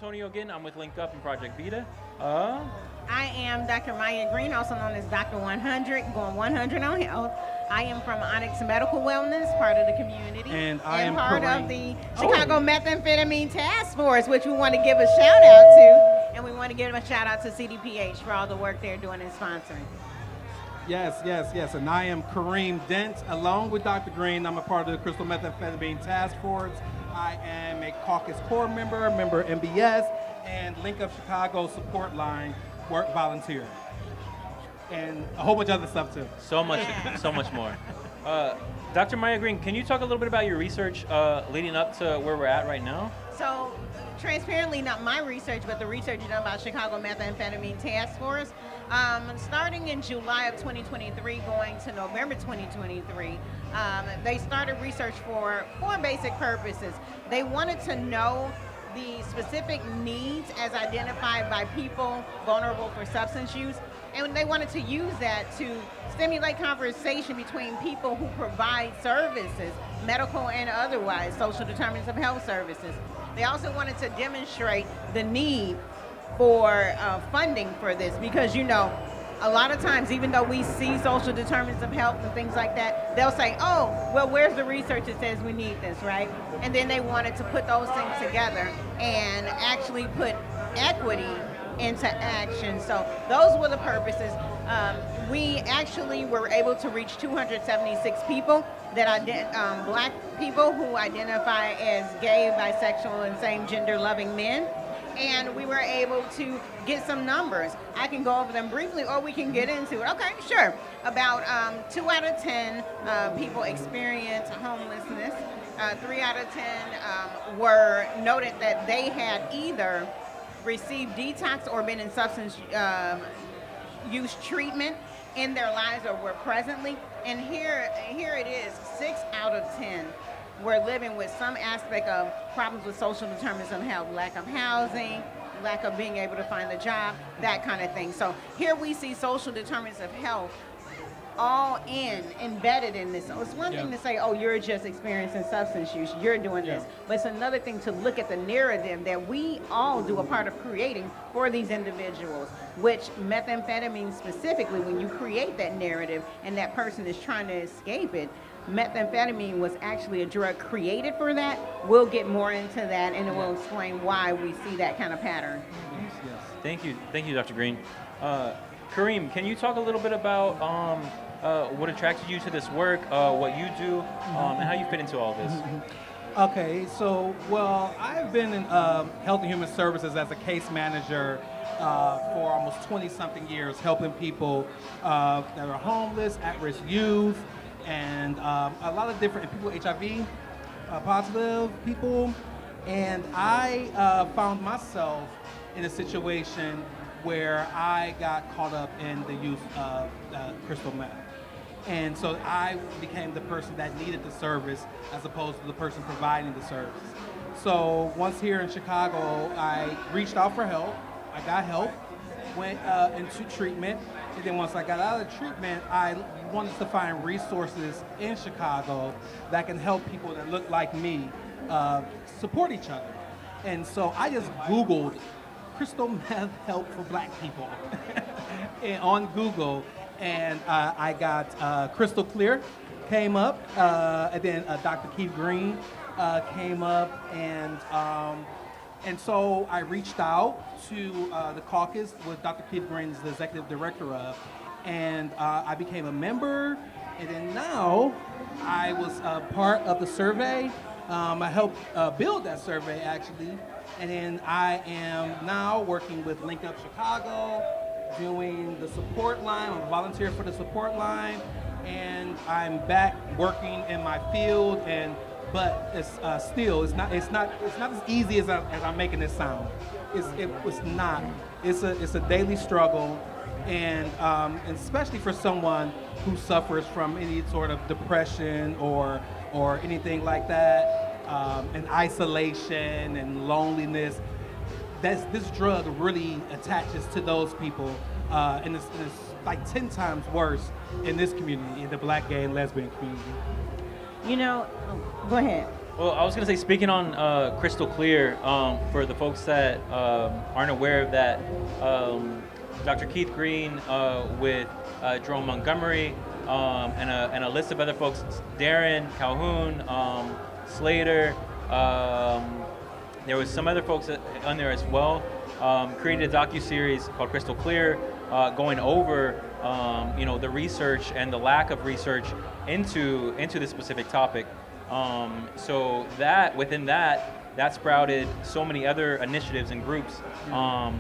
Antonio again. I'm with Link Up and Project Vita. I am Dr. Maya Green, also known as Dr. 100, going 100 on health. I am from Onyx Medical Wellness, part of the community, and I am part Kareem. of the Chicago Methamphetamine Task Force, which we want to give a shout out to, and we want to give a shout out to CDPH for all the work they're doing and sponsoring. Yes. And I am Kareem Dent, along with Dr. Green. I'm a part of the Crystal Methamphetamine Task Force. I am a caucus core member MBS, and Link Up Chicago support line work volunteer. And a whole bunch of other stuff too. So much more. Dr. Maya Green, can you talk a little bit about your research leading up to where we're at right now? So, transparently, not my research, but the research done by Chicago Methamphetamine Task Force. Starting in July of 2023, going to November 2023, they started research for four basic purposes. They wanted to know the specific needs as identified by people vulnerable for substance use, and they wanted to use that to stimulate conversation between people who provide services, medical and otherwise, social determinants of health services. They also wanted to demonstrate the need for funding for this, because a lot of times, even though we see social determinants of health and things like that, they'll say, oh, well, where's the research that says we need this, right? And then they wanted to put those things together and actually put equity into action. So those were the purposes. We actually were able to reach 276 people that black people who identify as gay, bisexual, and same gender loving men. And we were able to get some numbers. I can go over them briefly, or we can get into it. Okay, sure. About 2 out of 10 people experience homelessness. 3 out of 10 were noted that they had either received detox or been in substance use treatment in their lives, or were presently. And here it is, 6 out of 10 were living with some aspect of problems with social determinants of health, lack of housing, lack of being able to find a job, that kind of thing. So here we see social determinants of health all embedded in this. So it's one thing to say, oh, you're just experiencing substance use, you're doing this. But it's another thing to look at the narrative that we all do a part of creating for these individuals, which methamphetamine specifically, when you create that narrative and that person is trying to escape it, methamphetamine was actually a drug created for that. We'll get more into that, and it will explain why we see that kind of pattern. Thank you, Dr. Green. Kareem, can you talk a little bit about what attracted you to this work, what you do, and how you fit into all this? Okay, so, I've been in Health and Human Services as a case manager for almost 20-something years, helping people that are homeless, at-risk youth, and a lot of different people, HIV positive people. And I found myself in a situation where I got caught up in the use of crystal meth. And so I became the person that needed the service as opposed to the person providing the service. So once here in Chicago, I reached out for help. I got help, went into treatment. And then once I got out of treatment, I wanted to find resources in Chicago that can help people that look like me support each other. And so I just Googled crystal meth help for black people and on Google, and I got Crystal Clear came up, and then Dr. Keith Green came up, and so I reached out to the caucus with Dr. Keith Green as the executive director of, and I became a member, and then now I was part of the survey. I helped build that survey actually, and then I am now working with Link Up Chicago, doing the support line. I'm a volunteer for the support line, and I'm back working in my field. But it's still it's not as easy as I'm making it sound. It was not. It's a daily struggle, and especially for someone who suffers from any sort of depression or anything like that, and isolation and loneliness. This drug really attaches to those people, and it's like 10 times worse in this community, in the black, gay, and lesbian community. Go ahead. Well, I was going to say, speaking on Crystal Clear, for the folks that aren't aware of that, Dr. Keith Green with Jerome Montgomery and a list of other folks, Darren, Calhoun, Slater, there was some other folks on there as well, created a docuseries called Crystal Clear, going over the research and the lack of research into this specific topic. So that within that sprouted so many other initiatives and groups that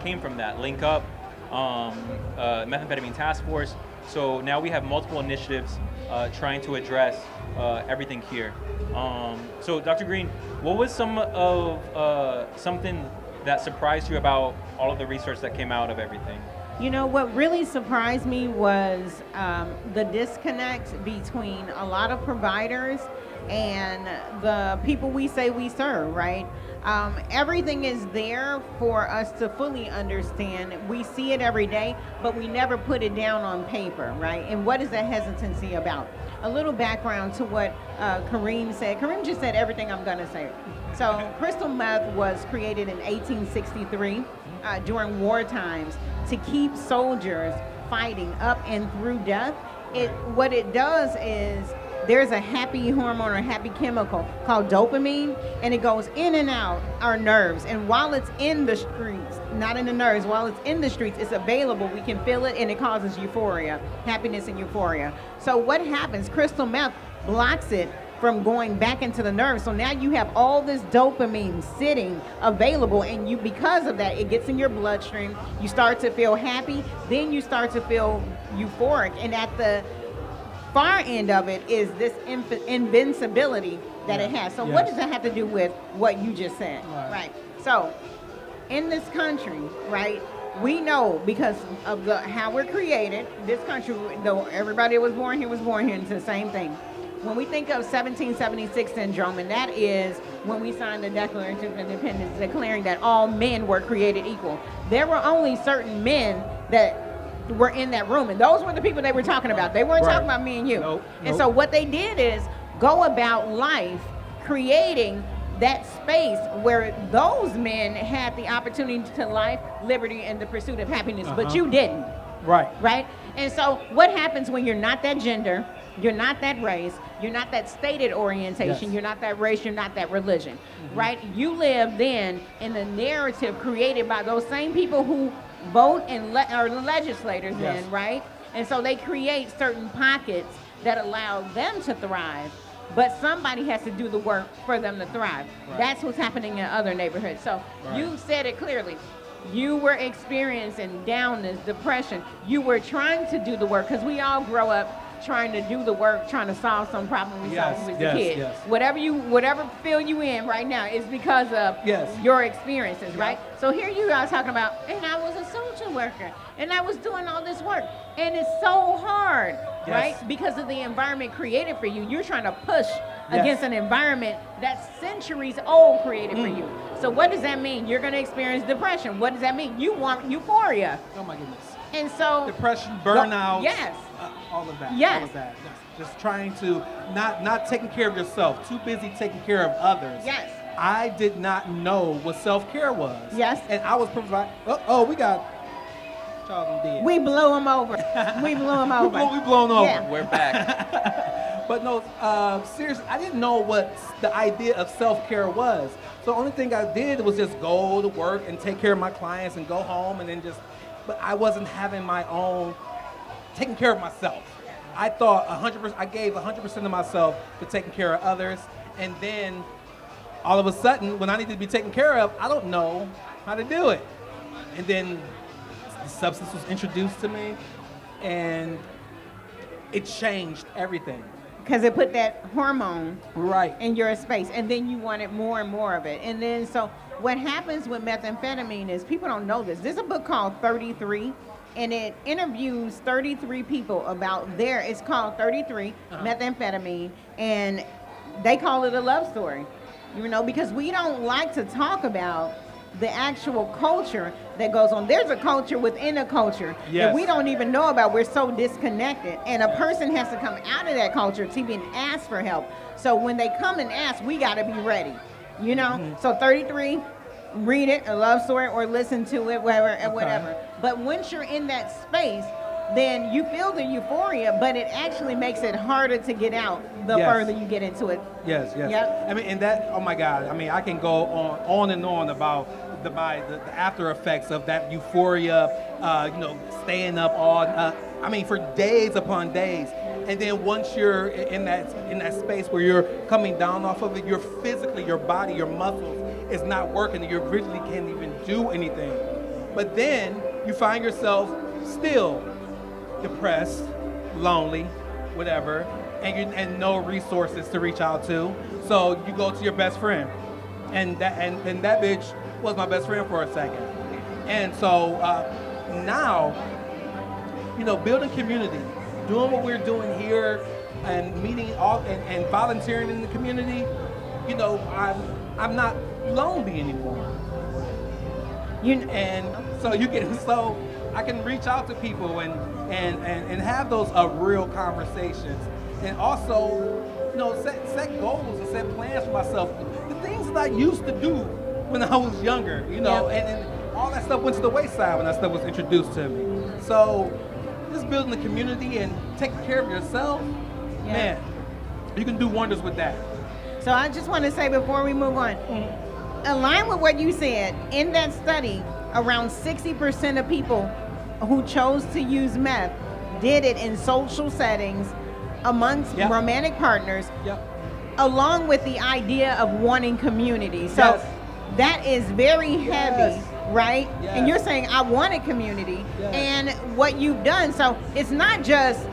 came from that. Link Up, Methamphetamine Task Force. So now we have multiple initiatives trying to address everything here. So Dr. Green, what was something that surprised you about all of the research that came out of everything? You know, what really surprised me was the disconnect between a lot of providers and the people we say we serve, right? Everything is there for us to fully understand. We see it every day, but we never put it down on paper, right? And what is that hesitancy about? A little background to what Kareem said. Kareem just said everything I'm going to say. So crystal meth was created in 1863 during war times to keep soldiers fighting up and through death. What it does is there's a happy hormone or happy chemical called dopamine, and it goes in and out our nerves. And while it's in the streets, not in the nerves, while it's in the streets, it's available. We can feel it, and it causes euphoria, happiness and euphoria. So what happens? Crystal meth blocks it from going back into the nerves. So now you have all this dopamine sitting available, and you, because of that, it gets in your bloodstream. You start to feel happy, then you start to feel euphoric, and at the far end of it is this invincibility that it has. So what does that have to do with what you just said? Right. So in this country, right, we know because of how we're created, this country, though everybody was born here into the same thing. When we think of 1776 syndrome, and that is when we signed the Declaration of Independence declaring that all men were created equal, there were only certain men that were in that room, and those were the people they were talking about. They weren't talking about me and you. Nope. And so what they did is go about life creating that space where those men had the opportunity to life, liberty, and the pursuit of happiness, but you didn't. Right? And so what happens when you're not that gender, you're not that race, you're not that stated orientation, you're not that race, you're not that religion, right? You live then in the narrative created by those same people who vote and are legislators then, right? And so they create certain pockets that allow them to thrive, but somebody has to do the work for them to thrive. That's what's happening in other neighborhoods. So you said it clearly. You were experiencing downness, depression. You were trying to do the work, because we all grow up trying to do the work, trying to solve some problem we saw when we was a kid. Whatever field you in right now is because of your experiences, right? So here you are talking about, and I was a social worker, and I was doing all this work, and it's so hard, right? Because of the environment created for you. You're trying to push against an environment that's centuries old created for you. So what does that mean? You're going to experience depression. What does that mean? You want euphoria. Oh my goodness. And so depression, burnout, all of that. Yes. All of that. Just trying to not taking care of yourself, too busy taking care of others. Yes. I did not know what self-care was. Yes. And I was providing. We got Charles dead. We blew him over. We blown over. Yeah. We're back. But no, seriously, I didn't know what the idea of self-care was. So the only thing I did was just go to work and take care of my clients and go home and then but I wasn't having my own, taking care of myself. I thought 100%, I gave 100% of myself to taking care of others. And then all of a sudden, when I needed to be taken care of, I don't know how to do it. And then the substance was introduced to me, and it changed everything. Because it put that hormone right in your space, and then you wanted more and more of it. And then so what happens with methamphetamine is, people don't know this. There's a book called 33, and it interviews 33 people about it's called 33, methamphetamine, and they call it a love story. You know, because we don't like to talk about the actual culture that goes on. There's a culture within a culture that we don't even know about. We're so disconnected. And a person has to come out of that culture to even ask for help. So when they come and ask, we got to be ready, you know? So 33, read it, a love story, or listen to it, whatever. But once you're in that space, then you feel the euphoria, but it actually makes it harder to get out the further you get into it. Yes. Yep. I mean, and that, oh my God, I mean, I can go on and on about the after effects of that euphoria, staying up for days upon days. And then once you're in that space where you're coming down off of it, you're physically, your body, your muscles is not working, and you really can't even do anything. But then you find yourself still depressed, lonely, whatever, and no resources to reach out to. So you go to your best friend, and that bitch was my best friend for a second. And so now, building community, doing what we're doing here, and meeting all and volunteering in the community, I'm not lonely anymore. So I can reach out to people and have those real conversations, and also set goals and set plans for myself. The things that I used to do when I was younger, and all that stuff went to the wayside when that stuff was introduced to me. So just building the community and taking care of yourself, man, you can do wonders with that. So I just want to say before we move on, align with what you said. In that study, around 60% of people who chose to use meth did it in social settings amongst romantic partners, along with the idea of wanting community. So that is very heavy, right? And you're saying, I wanted community, and what you've done. So it's not just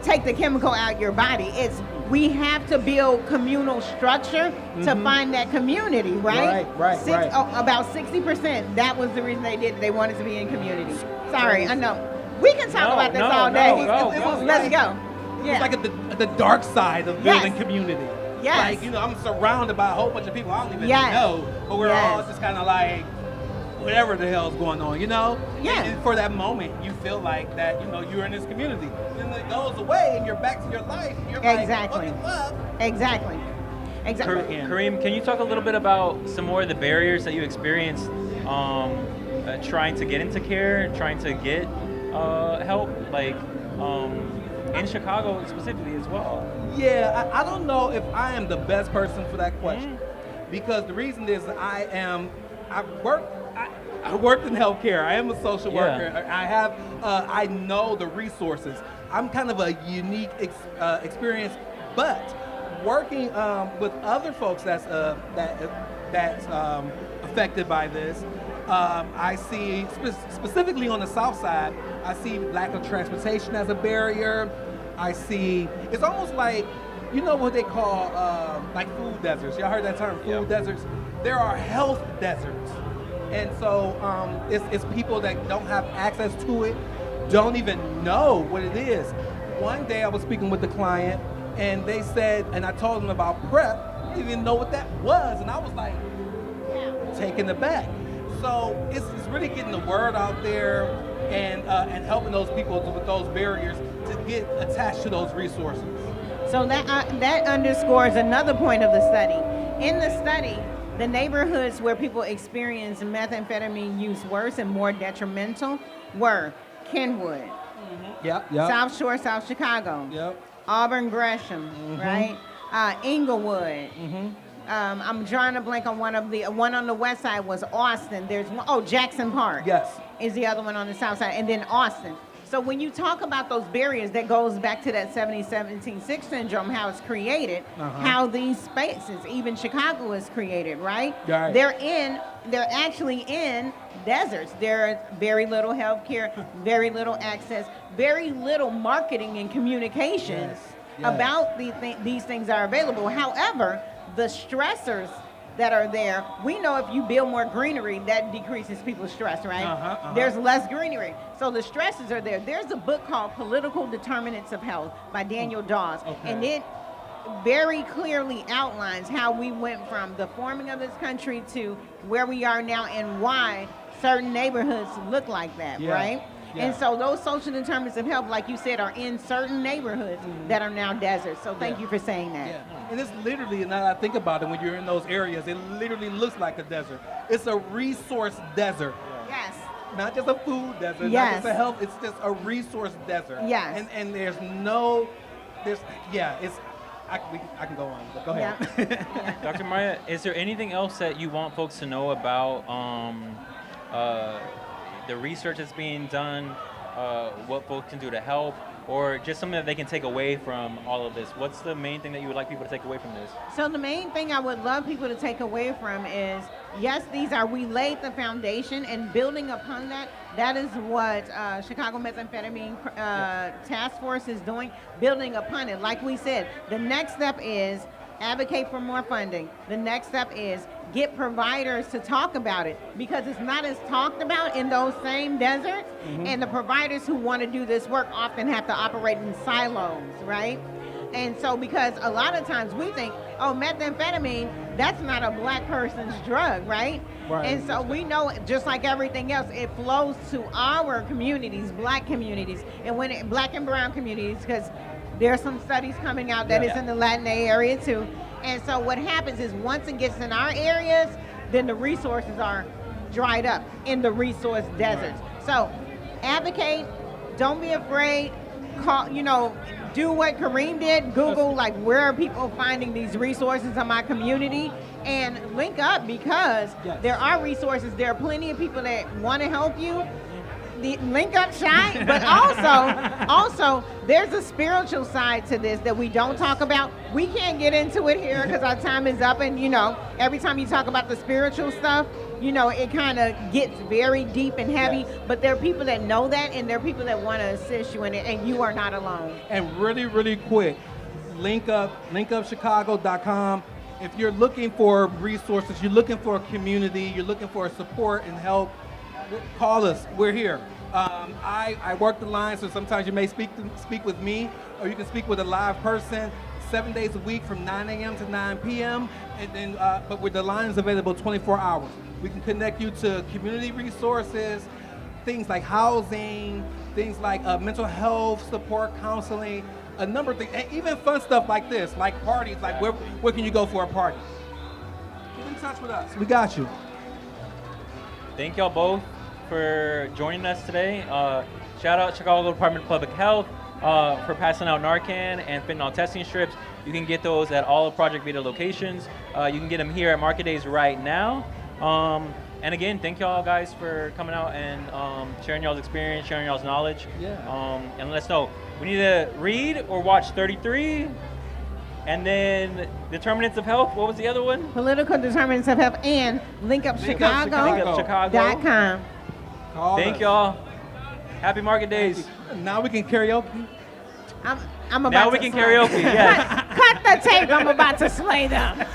take the chemical out your body. It's we have to build communal structure to find that community, right? Right. About 60%, that was the reason they did it. They wanted to be in community. Sorry, I know. We can talk about this all day. Let's go. It's like the dark side of building community. Yes. Like, I'm surrounded by a whole bunch of people I don't even know, but we're all just kind of like, whatever the hell's going on, And for that moment, you feel like that, you're in this community. Then it goes away, and you're back to your life. And you're like, what the fuck? Exactly. Kareem, can you talk a little bit about some more of the barriers that you experienced trying to get into care, trying to get help, like in Chicago specifically as well? Yeah, I don't know if I am the best person for that question, because the reason is I worked in healthcare. I am a social worker. I know the resources. I'm kind of a unique experience, but working with other folks that's affected by this, I see specifically on the South Side, I see lack of transportation as a barrier. I see it's almost like what they call like food deserts. Y'all heard that term, food deserts? There are health deserts. And so it's people that don't have access to it, don't even know what it is. One day I was speaking with the client, and they said, and I told them about PrEP, I didn't even know what that was, and I was like, taken aback. So it's really getting the word out there and helping those people with those barriers to get attached to those resources. So that underscores another point of the study. In the study, the neighborhoods where people experience methamphetamine use worse and more detrimental were Kenwood, South Shore, South Chicago, Auburn, Gresham, right? Inglewood. I'm drawing a blank on one on the west side was Austin. There's one, Jackson Park. Is the other one on the south side, and then Austin. So when you talk about those barriers, that goes back to that 70-17-6 syndrome, how it's created, how these spaces, even Chicago is created, right? They're actually in deserts. There's very little health care, very little access, very little marketing and communication about these things are available. However, the stressors that are there, we know if you build more greenery, that decreases people's stress, right? There's less greenery. So the stresses are there. There's a book called Political Determinants of Health by Daniel Dawes. And very clearly outlines how we went from the forming of this country to where we are now and why certain neighborhoods look like that, right? Yeah. And so those social determinants of health, like you said, are in certain neighborhoods that are now deserts. So thank you for saying that. Yeah. And it's literally, and now that I think about it, when you're in those areas, it literally looks like a desert. It's a resource desert. Yes. Not just a food desert, not just a health, it's just a resource desert. Yes. And it's, I can go on, but go ahead. Yeah. Dr. Maya, is there anything else that you want folks to know about the research that's being done, what folks can do to help, or just something that they can take away from all of this? What's the main thing that you would like people to take away from this? So the main thing I would love people to take away from is, yes, we laid the foundation, and building upon that, that is what Chicago Methamphetamine Task Force is doing, building upon it. Like we said, the next step is advocate for more funding. The next step is get providers to talk about it, because it's not as talked about in those same deserts, and the providers who want to do this work often have to operate in silos, right? And so because a lot of times we think, oh, methamphetamine, that's not a black person's drug, right? And so we know, just like everything else, it flows to our communities, black communities, and black and brown communities, because there are some studies coming out that it's in the Latin area too. And so what happens is, once it gets in our areas, then the resources are dried up in the resource deserts. So advocate, don't be afraid, call, do what Kareem did, Google, like, where are people finding these resources in my community, and link up, because there are resources. There are plenty of people that want to help you. The link up shy, but also there's a spiritual side to this that we don't talk about. We can't get into it here because our time is up, and every time you talk about the spiritual stuff, it kind of gets very deep and heavy, but there are people that know that, and there are people that want to assist you in it, and you are not alone. And really, really quick, linkupchicago.com. If you're looking for resources, you're looking for a community, you're looking for support and help, call us. We're here. I work the line, so sometimes you may speak with me, or you can speak with a live person 7 days a week from 9 a.m. to 9 p.m. And then, but with the line is available 24 hours. We can connect you to community resources, things like housing, things like mental health support, counseling, a number of things, and even fun stuff like this, like parties. Like where can you go for a party? Get in touch with us. We got you. Thank y'all both for joining us today. Shout out Chicago Department of Public Health for passing out Narcan and fentanyl testing strips. You can get those at all of Project Beta locations. You can get them here at Market Days right now. And again, thank y'all guys for coming out and sharing y'all's experience, sharing y'all's knowledge. And let us know. We need to read or watch 33. And then Determinants of Health. What was the other one? Political Determinants of Health, and linkupchicago.com. Thank y'all. Happy Market Days. Now we can karaoke. I'm about now to we can slay. karaoke. Yes. Cut the tape. I'm about to slay them.